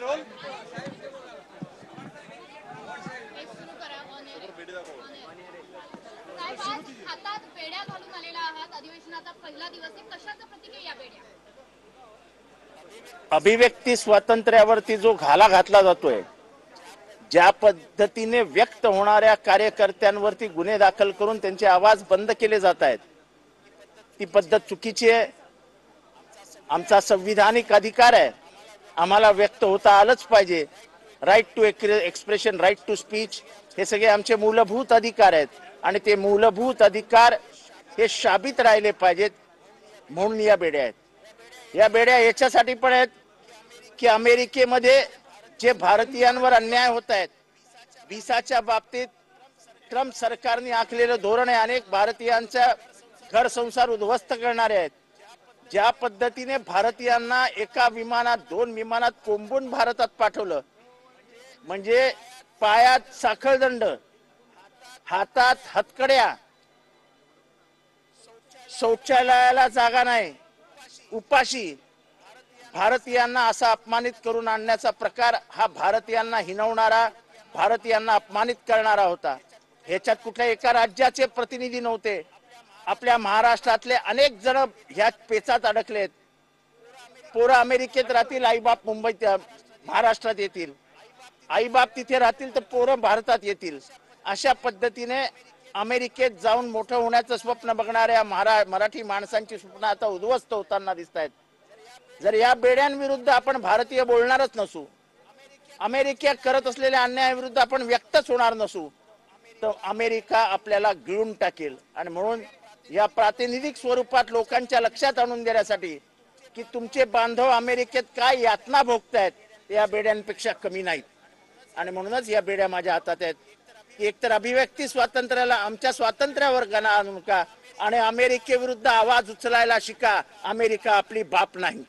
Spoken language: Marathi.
हातात बेड्या घालून आलेला आहात, अधिवेशनाचा पहिला दिवस आहे, कशाचं प्रतीक आहे या बेड्या? अभिव्यक्ती स्वातंत्र्यावरती जो घाला घातला जातोय, ज्या पद्धतीने व्यक्त होणाऱ्या कार्यकर्त्यांवरती गुन्हे दाखल करून त्यांचे आवाज बंद केले जात आहेत, ती पद्धत चुकीची आहे. आमचा संविधानिक अधिकार आहे, आम्हाला व्यक्त होता आलंच पाहिजे. Right to expression, right to speech, हे सगळे आमचे मूलभूत अधिकार आहेत आणि ते मूलभूत अधिकार हे शाबित राहिले पाहिजेत. म्हणून या बेड्या आहेत. या बेड्या याच्यासाठी पण आहेत की अमेरिकेमध्ये जे भारतीयांवर अन्याय होत आहेत, व्हिसाच्या बाबतीत ट्रम्प सरकारने आखलेलं धोरण आहे, अनेक भारतीयांचा घर संसार उद्ध्वस्त करणारे आहेत. ज्या पद्धतीने भारतीयांना एका विमानात, 2 विमानात कोंबून भारतात पाठवलं, म्हणजे पायात साखळदंड, हातात हतकड्या, शौचालयाला जागा नाही, उपाशी भारतीयांना असा अपमानित करून आणण्याचा प्रकार हा भारतीयांना हिणवणारा, भारतीयांना अपमानित करणारा होता. ह्याच्यात कुठल्या एका राज्याचे प्रतिनिधी नव्हते. आपल्या महाराष्ट्रातले अनेक जण ह्या पेचात अडकलेत. पोरं अमेरिकेत राहतील, आईबाप मुंबईत महाराष्ट्रात येतील, आईबाप तिथे राहतील तर पोरं भारतात येतील. अशा पद्धतीने अमेरिकेत जाऊन मोठं होण्याचं स्वप्न बघणाऱ्या मराठी माणसांची स्वप्न आता उद्ध्वस्त होताना दिसत आहेत. जर या बेड्यांविरुद्ध आपण भारतीय बोलणारच नसू, अमेरिका करत असलेल्या अन्यायाविरुद्ध आपण व्यक्तच होणार नसू, तर अमेरिका आपल्याला गिळून टाकेल. आणि म्हणून या प्रातिनिधिक स्वरूपात लोकांच्या लक्षात आणून देण्यासाठी की तुमचे बांधव अमेरिकेत काय यातना भोगतायत, या बेड्यांपेक्षा कमी नाहीत. आणि म्हणूनच या बेड्या माझ्या हातात आहेत की एकतर अभिव्यक्ती स्वातंत्र्याला, आमच्या स्वातंत्र्यावर गणा आणू नका आणि अमेरिकेविरुद्ध आवाज उचलायला शिका. अमेरिका आपली बाप नाही.